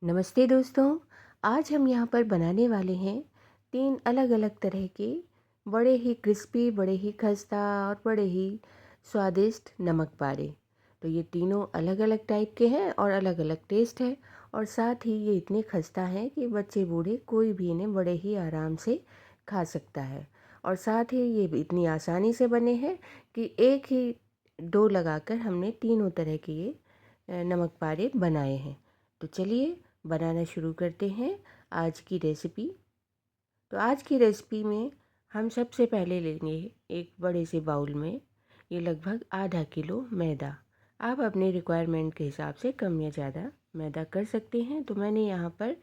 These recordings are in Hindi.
नमस्ते दोस्तों। आज हम यहाँ पर बनाने वाले हैं 3 अलग-अलग तरह के बड़े ही क्रिस्पी, बड़े ही खस्ता और बड़े ही स्वादिष्ट नमक पारे। तो ये तीनों अलग-अलग टाइप के हैं और अलग-अलग टेस्ट है और साथ ही ये इतने खस्ता हैं कि बच्चे बूढ़े कोई भी इन्हें बड़े ही आराम से खा सकता है। और साथ ही ये भी इतनी आसानी से बने हैं कि एक ही डो लगाकर हमने तीनों तरह के ये नमक पारे बनाए हैं। तो चलिए बनाना शुरू करते हैं आज की रेसिपी। तो आज की रेसिपी में हम सबसे पहले लेंगे एक बड़े से बाउल में ये लगभग आधा किलो मैदा। आप अपने रिक्वायरमेंट के हिसाब से कम या ज़्यादा मैदा कर सकते हैं। तो मैंने यहाँ पर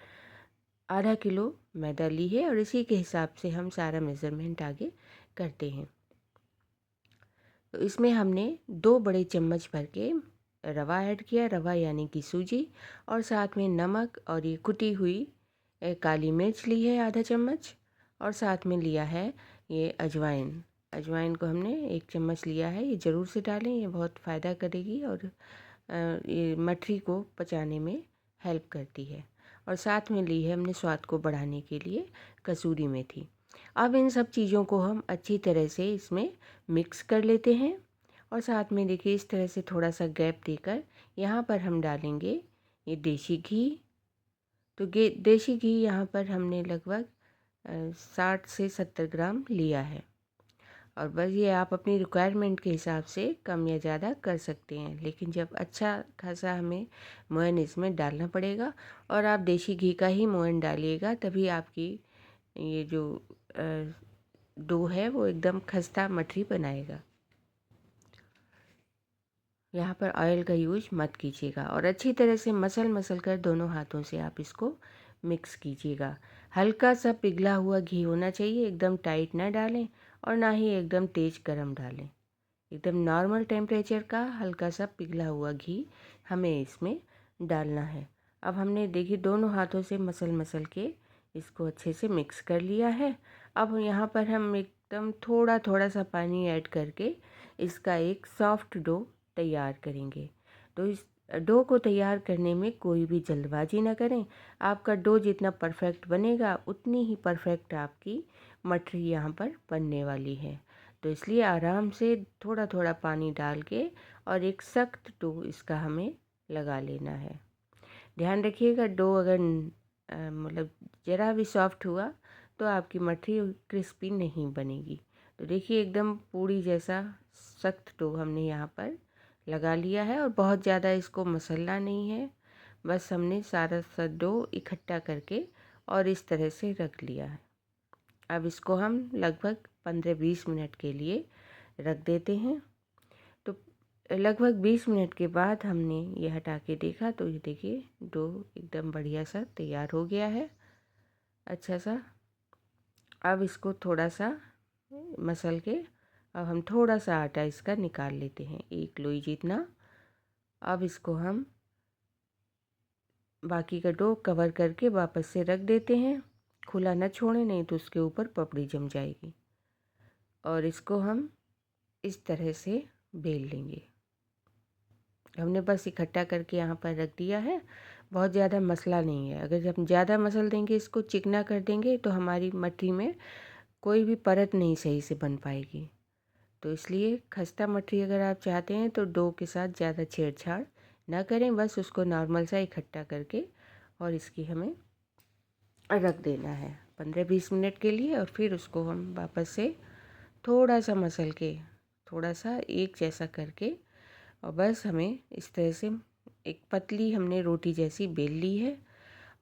आधा किलो मैदा ली है और इसी के हिसाब से हम सारा मेज़रमेंट आगे करते हैं। तो इसमें हमने 2 बड़े चम्मच भर के रवा ऐड किया, रवा यानी कि सूजी, और साथ में नमक और ये कुटी हुई काली मिर्च ली है आधा चम्मच, और साथ में लिया है ये अजवाइन। अजवाइन को हमने 1 चम्मच लिया है। ये ज़रूर से डालें, ये बहुत फ़ायदा करेगी और ये मठरी को पचाने में हेल्प करती है। और साथ में ली है हमने स्वाद को बढ़ाने के लिए कसूरी मेथी। अब इन सब चीज़ों को हम अच्छी तरह से इसमें मिक्स कर लेते हैं और साथ में देखिए इस तरह से थोड़ा सा गैप देकर यहाँ पर हम डालेंगे ये देसी घी। तो देसी घी यहाँ पर हमने लगभग 60 से 70 ग्राम लिया है और बस ये आप अपनी रिक्वायरमेंट के हिसाब से कम या ज़्यादा कर सकते हैं, लेकिन जब अच्छा खासा हमें मोयन इसमें डालना पड़ेगा और आप देसी घी का ही मोयन डालिएगा, तभी आपकी ये जो डो है वो एकदम खस्ता मठरी बनाएगा। यहाँ पर ऑयल का यूज मत कीजिएगा और अच्छी तरह से मसल कर दोनों हाथों से आप इसको मिक्स कीजिएगा। हल्का सा पिघला हुआ घी होना चाहिए, एकदम टाइट ना डालें और ना ही एकदम तेज़ गरम डालें। एकदम नॉर्मल टेम्परेचर का हल्का सा पिघला हुआ घी हमें इसमें डालना है। अब हमने देखिए दोनों हाथों से मसल के इसको अच्छे से मिक्स कर लिया है। अब यहाँ पर हम एकदम थोड़ा सा पानी ऐड करके इसका एक सॉफ्ट डो तैयार करेंगे। तो इस डो को तैयार करने में कोई भी जल्दबाजी ना करें। आपका डो जितना परफेक्ट बनेगा उतनी ही परफेक्ट आपकी मठरी यहाँ पर बनने वाली है। तो इसलिए आराम से थोड़ा पानी डाल के और एक सख्त डो इसका हमें लगा लेना है। ध्यान रखिएगा डो अगर मतलब ज़रा भी सॉफ्ट हुआ तो आपकी मठरी क्रिस्पी नहीं बनेगी। तो देखिए एकदम पूड़ी जैसा सख्त डो हमने यहाँ पर लगा लिया है और बहुत ज़्यादा इसको मसलना नहीं है। बस हमने सारा सा डो इकट्ठा करके और इस तरह से रख लिया है। अब इसको हम लगभग 15-20 मिनट के लिए रख देते हैं। तो लगभग 20 मिनट के बाद हमने ये हटा के देखा तो ये देखिए डो एकदम बढ़िया सा तैयार हो गया है, अच्छा सा। अब इसको थोड़ा सा मसल के अब हम थोड़ा सा आटा इसका निकाल लेते हैं, 1 लोई जितना। अब इसको हम बाकी का डो कवर करके वापस से रख देते हैं, खुला न छोड़ें नहीं तो उसके ऊपर पपड़ी जम जाएगी। और इसको हम इस तरह से बेल लेंगे। हमने बस इकट्ठा करके यहाँ पर रख दिया है, बहुत ज़्यादा मसला नहीं है। अगर जब ज़्यादा मसल देंगे, इसको चिकना कर देंगे तो हमारी मठरी में कोई भी परत नहीं सही से बन पाएगी। तो इसलिए खस्ता मठरी अगर आप चाहते हैं तो डो के साथ ज़्यादा छेड़छाड़ ना करें, बस उसको नॉर्मल सा इकट्ठा करके और इसकी हमें रख देना है 15-20 मिनट के लिए। और फिर उसको हम वापस से थोड़ा सा मसल के थोड़ा सा एक जैसा करके और बस हमें इस तरह से एक पतली हमने रोटी जैसी बेल ली है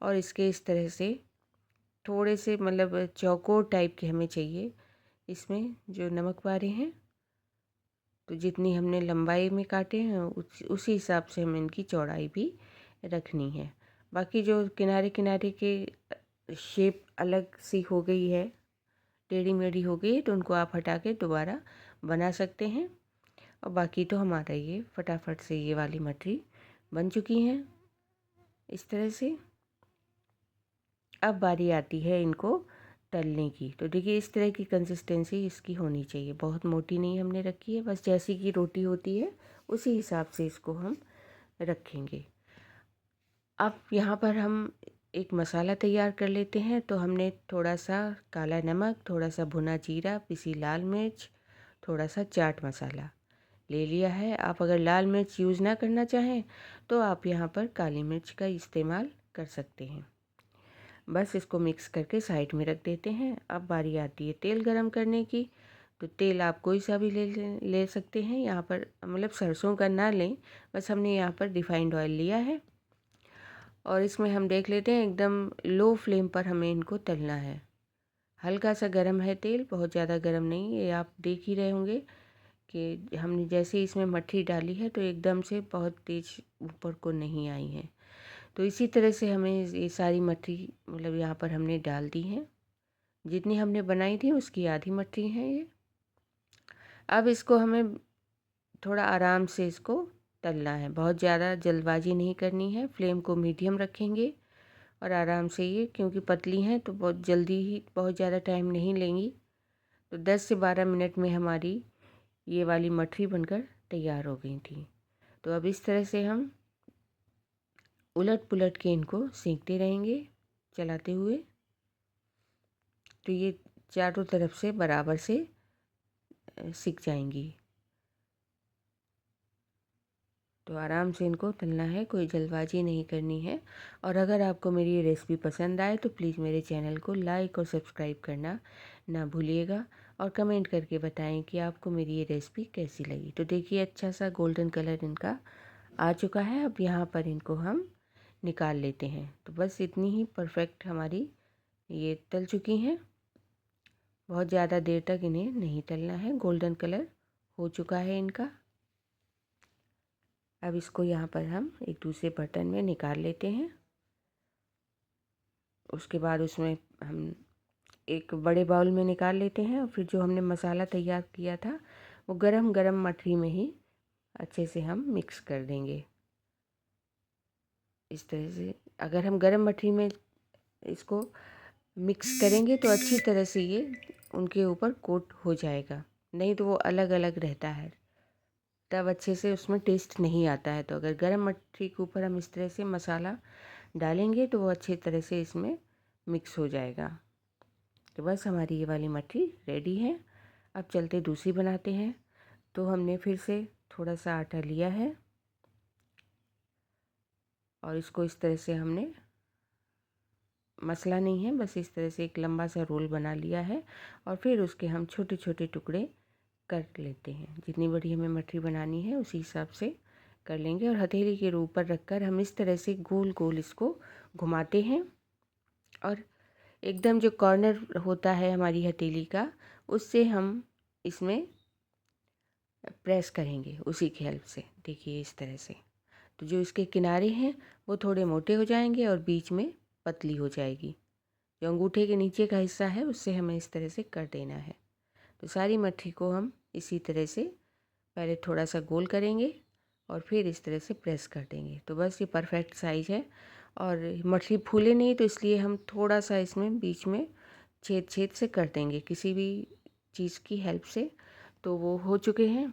और इसके इस तरह से थोड़े से मतलब चौकोर टाइप के हमें चाहिए इसमें जो नमक पारे हैं। तो जितनी हमने लंबाई में काटे हैं उसी हिसाब से हमें इनकी चौड़ाई भी रखनी है। बाकी जो किनारे किनारे के शेप अलग सी हो गई है, टेढ़ी मेढ़ी हो गई है, तो उनको आप हटा के दोबारा बना सकते हैं। और बाकी तो हमारा ये फटाफट से ये वाली मठरी बन चुकी हैं इस तरह से। अब बारी आती है इनको तलने की। तो देखिए इस तरह की कंसिस्टेंसी इसकी होनी चाहिए, बहुत मोटी नहीं हमने रखी है, बस जैसी की रोटी होती है उसी हिसाब से इसको हम रखेंगे। अब यहाँ पर हम एक मसाला तैयार कर लेते हैं। तो हमने थोड़ा सा काला नमक, थोड़ा सा भुना जीरा, पिसी लाल मिर्च, थोड़ा सा चाट मसाला ले लिया है। आप अगर लाल मिर्च यूज़ ना करना चाहें तो आप यहाँ पर काली मिर्च का इस्तेमाल कर सकते हैं। बस इसको मिक्स करके साइड में रख देते हैं। अब बारी आती है तेल गरम करने की। तो तेल आप कोई सा भी ले सकते हैं। यहाँ पर मतलब सरसों का ना लें, बस हमने यहाँ पर रिफाइंड ऑयल लिया है। और इसमें हम देख लेते हैं, एकदम लो फ्लेम पर हमें इनको तलना है। हल्का सा गरम है तेल, बहुत ज़्यादा गरम नहीं। ये आप देख ही रहे होंगे कि हमने जैसे इसमें मट्ठी डाली है तो एकदम से बहुत तेज़ ऊपर को नहीं आई है। तो इसी तरह से हमें ये सारी मट्ठी मतलब यहाँ पर हमने डाल दी है। जितनी हमने बनाई थी उसकी आधी मट्ठी है ये। अब इसको हमें थोड़ा आराम से इसको तलना है, बहुत ज़्यादा जल्दबाजी नहीं करनी है। फ्लेम को मीडियम रखेंगे और आराम से, ये क्योंकि पतली हैं तो बहुत जल्दी ही, बहुत ज़्यादा टाइम नहीं लेंगी। तो 10 से 12 मिनट में हमारी ये वाली मठरी बनकर तैयार हो गई थी। तो अब इस तरह से हम उलट पुलट के इनको सेंकते रहेंगे चलाते हुए। तो ये चारों तरफ से बराबर से सिक जाएंगी। तो आराम से इनको तलना है, कोई जल्दबाजी नहीं करनी है। और अगर आपको मेरी ये रेसिपी पसंद आए तो प्लीज़ मेरे चैनल को लाइक और सब्सक्राइब करना ना भूलिएगा। और कमेंट करके बताएं कि आपको मेरी ये रेसिपी कैसी लगी। तो देखिए, अच्छा सा गोल्डन कलर इनका आ चुका है। अब यहाँ पर इनको हम निकाल लेते हैं। तो बस इतनी ही परफेक्ट हमारी ये तल चुकी हैं। बहुत ज़्यादा देर तक इन्हें नहीं तलना है। गोल्डन कलर हो चुका है इनका। अब इसको यहाँ पर हम एक दूसरे बर्तन में निकाल लेते हैं। उसके बाद उसमें हम एक बड़े बाउल में निकाल लेते हैं। और फिर जो हमने मसाला तैयार किया था वो गरम गरम मठरी में ही अच्छे से हम मिक्स कर देंगे। इस तरह से अगर हम गरम मठरी में इसको मिक्स करेंगे तो अच्छी तरह से ये उनके ऊपर कोट हो जाएगा, नहीं तो वो अलग अलग रहता है, तब अच्छे से उसमें टेस्ट नहीं आता है। तो अगर गरम मठरी के ऊपर हम इस तरह से मसाला डालेंगे तो वो अच्छी तरह से इसमें मिक्स हो जाएगा। तो बस हमारी ये वाली मठरी रेडी है। अब चलते दूसरी बनाते हैं। तो हमने फिर से थोड़ा सा आटा लिया है और इसको इस तरह से हमने मसला नहीं है, बस इस तरह से एक लंबा सा रोल बना लिया है। और फिर उसके हम छोटे छोटे टुकड़े कर लेते हैं। जितनी बड़ी हमें मठरी बनानी है उसी हिसाब से कर लेंगे। और हथेली के ऊपर रखकर हम इस तरह से गोल गोल इसको घुमाते हैं। और एकदम जो कॉर्नर होता है हमारी हथेली का, उससे हम इसमें प्रेस करेंगे उसी की हेल्प से। देखिए इस तरह से। तो जो इसके किनारे हैं वो थोड़े मोटे हो जाएंगे और बीच में पतली हो जाएगी। जो अंगूठे के नीचे का हिस्सा है उससे हमें इस तरह से कर देना है। तो सारी मठरी को हम इसी तरह से पहले थोड़ा सा गोल करेंगे और फिर इस तरह से प्रेस कर देंगे। तो बस ये परफेक्ट साइज़ है। और मठरी फूले नहीं तो इसलिए हम थोड़ा सा इसमें बीच में छेद छेद से कर देंगे किसी भी चीज़ की हेल्प से। तो वो हो चुके हैं।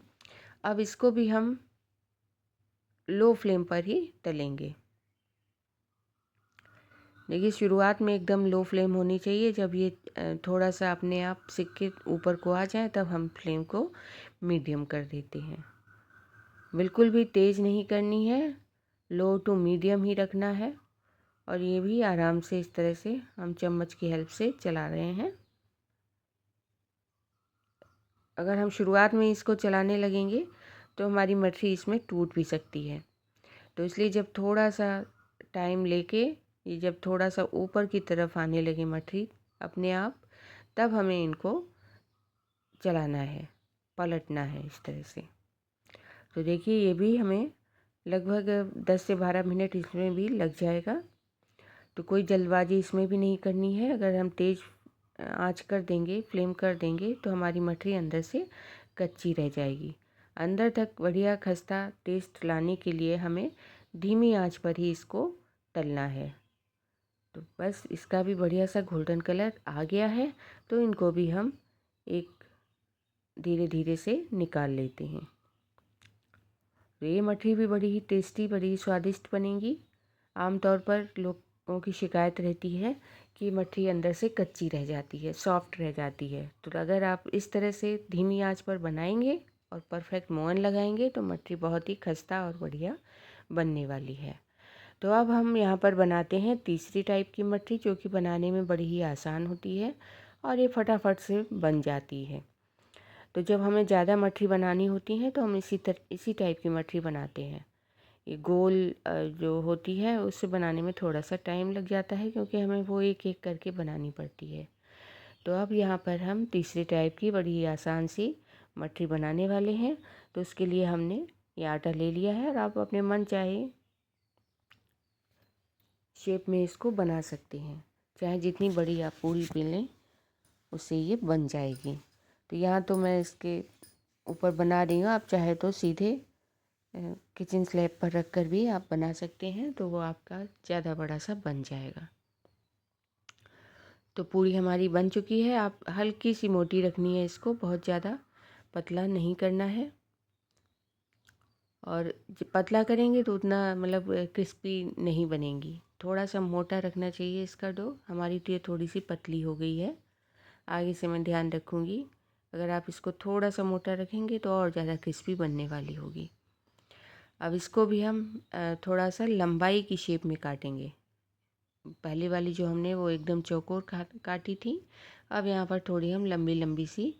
अब इसको भी हम लो फ्लेम पर ही तलेंगे। देखिए, शुरुआत में एकदम लो फ्लेम होनी चाहिए। जब ये थोड़ा सा अपने आप सिक के ऊपर को आ जाए तब हम फ्लेम को मीडियम कर देते हैं। बिल्कुल भी तेज़ नहीं करनी है, लो टू मीडियम ही रखना है। और ये भी आराम से इस तरह से हम चम्मच की हेल्प से चला रहे हैं। अगर हम शुरुआत में इसको चलाने लगेंगे तो हमारी मठरी इसमें टूट भी सकती है। तो इसलिए जब थोड़ा सा टाइम लेके, ये जब थोड़ा सा ऊपर की तरफ आने लगे मठरी अपने आप, तब हमें इनको चलाना है, पलटना है इस तरह से। तो देखिए, ये भी हमें लगभग 10 से 12 मिनट इसमें भी लग जाएगा। तो कोई जल्दबाजी इसमें भी नहीं करनी है। अगर हम तेज़ आंच कर देंगे, फ्लेम कर देंगे, तो हमारी मठरी अंदर से कच्ची रह जाएगी। अंदर तक बढ़िया खस्ता टेस्ट लाने के लिए हमें धीमी आंच पर ही इसको तलना है। तो बस इसका भी बढ़िया सा गोल्डन कलर आ गया है। तो इनको भी हम एक धीरे धीरे से निकाल लेते हैं। तो ये मठरी भी बड़ी ही टेस्टी, बड़ी ही स्वादिष्ट बनेगी। आमतौर पर लोगों की शिकायत रहती है कि मठरी अंदर से कच्ची रह जाती है, सॉफ्ट रह जाती है। तो अगर आप इस तरह से धीमी आंच पर बनाएंगे और परफेक्ट मोहन लगाएंगे तो मठरी बहुत ही खस्ता और बढ़िया बनने वाली है। तो अब हम यहाँ पर बनाते हैं तीसरी टाइप की मठरी, जो कि बनाने में बड़ी ही आसान होती है और ये फटाफट से बन जाती है। तो जब हमें ज़्यादा मठरी बनानी होती है तो हम इसी टाइप की मठरी बनाते हैं। ये गोल जो होती है उससे बनाने में थोड़ा सा टाइम लग जाता है, क्योंकि हमें वो एक एक करके बनानी पड़ती है। तो अब यहाँ पर हम तीसरे टाइप की बड़ी ही आसान सी मठरी बनाने वाले हैं। तो उसके लिए हमने ये आटा ले लिया है और आप अपने मन चाहे शेप में इसको बना सकते हैं। चाहे जितनी बड़ी आप पूरी बेलें उससे ये बन जाएगी। तो यहाँ तो मैं इसके ऊपर बना रही हूँ, आप चाहे तो सीधे किचन स्लैब पर रख कर भी आप बना सकते हैं, तो वो आपका ज़्यादा बड़ा सा बन जाएगा। तो पूरी हमारी बन चुकी है। आप हल्की सी मोटी रखनी है इसको, बहुत ज़्यादा पतला नहीं करना है। और पतला करेंगे तो उतना मतलब क्रिस्पी नहीं बनेगी। थोड़ा सा मोटा रखना चाहिए इसका डो। हमारी तो ये थोड़ी सी पतली हो गई है, आगे से मैं ध्यान रखूँगी। अगर आप इसको थोड़ा सा मोटा रखेंगे तो और ज़्यादा क्रिस्पी बनने वाली होगी। अब इसको भी हम थोड़ा सा लंबाई की शेप में काटेंगे। पहले वाली जो हमने वो एकदम चौकोर काटी थी, अब यहाँ पर थोड़ी हम लंबी लंबी सी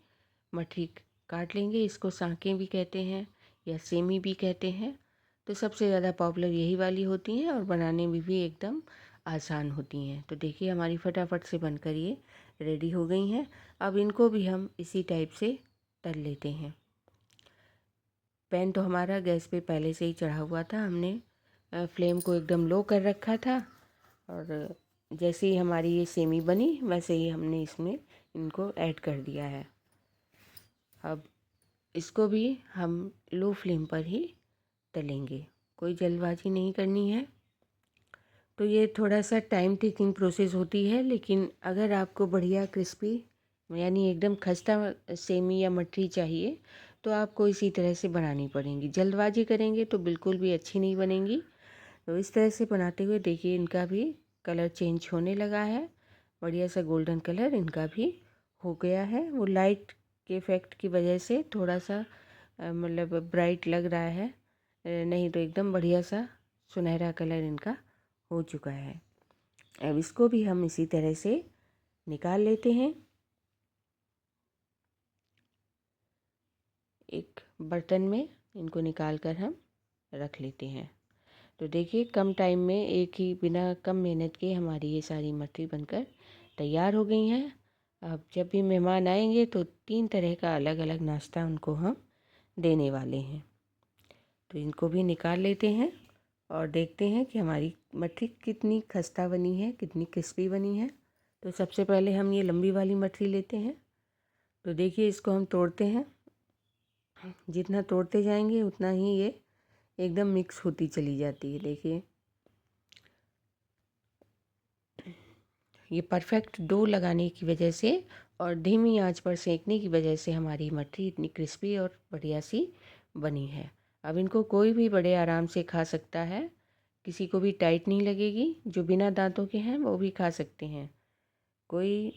मठरी काट लेंगे। इसको सांकें भी कहते हैं या सेमी भी कहते हैं। तो सबसे ज़्यादा पॉपुलर यही वाली होती हैं और बनाने में भी एकदम आसान होती हैं। तो देखिए हमारी फटाफट से बनकर ये रेडी हो गई हैं। अब इनको भी हम इसी टाइप से तल लेते हैं। पैन तो हमारा गैस पे पहले से ही चढ़ा हुआ था, हमने फ्लेम को एकदम लो कर रखा था। और जैसे ही हमारी ये सेमी बनी वैसे ही हमने इसमें इनको ऐड कर दिया है। अब इसको भी हम लो फ्लेम पर ही तलेंगे, कोई जल्दबाजी नहीं करनी है। तो ये थोड़ा सा टाइम टेकिंग प्रोसेस होती है, लेकिन अगर आपको बढ़िया क्रिस्पी यानी एकदम खस्ता सेमी या मठरी चाहिए तो आपको इसी तरह से बनानी पड़ेंगी। जल्दबाजी करेंगे तो बिल्कुल भी अच्छी नहीं बनेंगी। तो इस तरह से बनाते हुए देखिए इनका भी कलर चेंज होने लगा है, बढ़िया सा गोल्डन कलर इनका भी हो गया है। वो लाइट के इफ़ेक्ट की वजह से थोड़ा सा मतलब ब्राइट लग रहा है, नहीं तो एकदम बढ़िया सा सुनहरा कलर इनका हो चुका है। अब इसको भी हम इसी तरह से निकाल लेते हैं। एक बर्तन में इनको निकाल कर हम रख लेते हैं। तो देखिए कम टाइम में एक ही बिना कम मेहनत के हमारी ये सारी मठरी बनकर तैयार हो गई हैं। अब जब भी मेहमान आएंगे तो 3 तरह का अलग अलग नाश्ता उनको हम देने वाले हैं। तो इनको भी निकाल लेते हैं और देखते हैं कि हमारी मठरी कितनी खस्ता बनी है, कितनी क्रिस्पी बनी है। तो सबसे पहले हम ये लंबी वाली मठरी लेते हैं। तो देखिए इसको हम तोड़ते हैं, जितना तोड़ते जाएंगे उतना ही ये एकदम मिक्स होती चली जाती है। देखिए ये परफेक्ट डो लगाने की वजह से और धीमी आंच पर सेकने की वजह से हमारी मठरी इतनी क्रिस्पी और बढ़िया सी बनी है। अब इनको कोई भी बड़े आराम से खा सकता है, किसी को भी टाइट नहीं लगेगी। जो बिना दांतों के हैं वो भी खा सकते हैं, कोई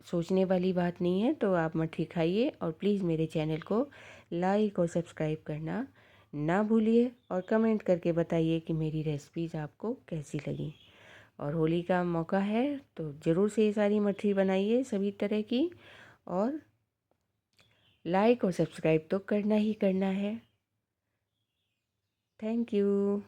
सोचने वाली बात नहीं है। तो आप मठरी खाइए और प्लीज़ मेरे चैनल को लाइक और सब्सक्राइब करना ना भूलिए और कमेंट करके बताइए कि मेरी रेसिपीज़ आपको कैसी लगी। और होली का मौका है तो ज़रूर से ये सारी मठरी बनाइए सभी तरह की, और लाइक और सब्सक्राइब तो करना ही करना है। Thank you.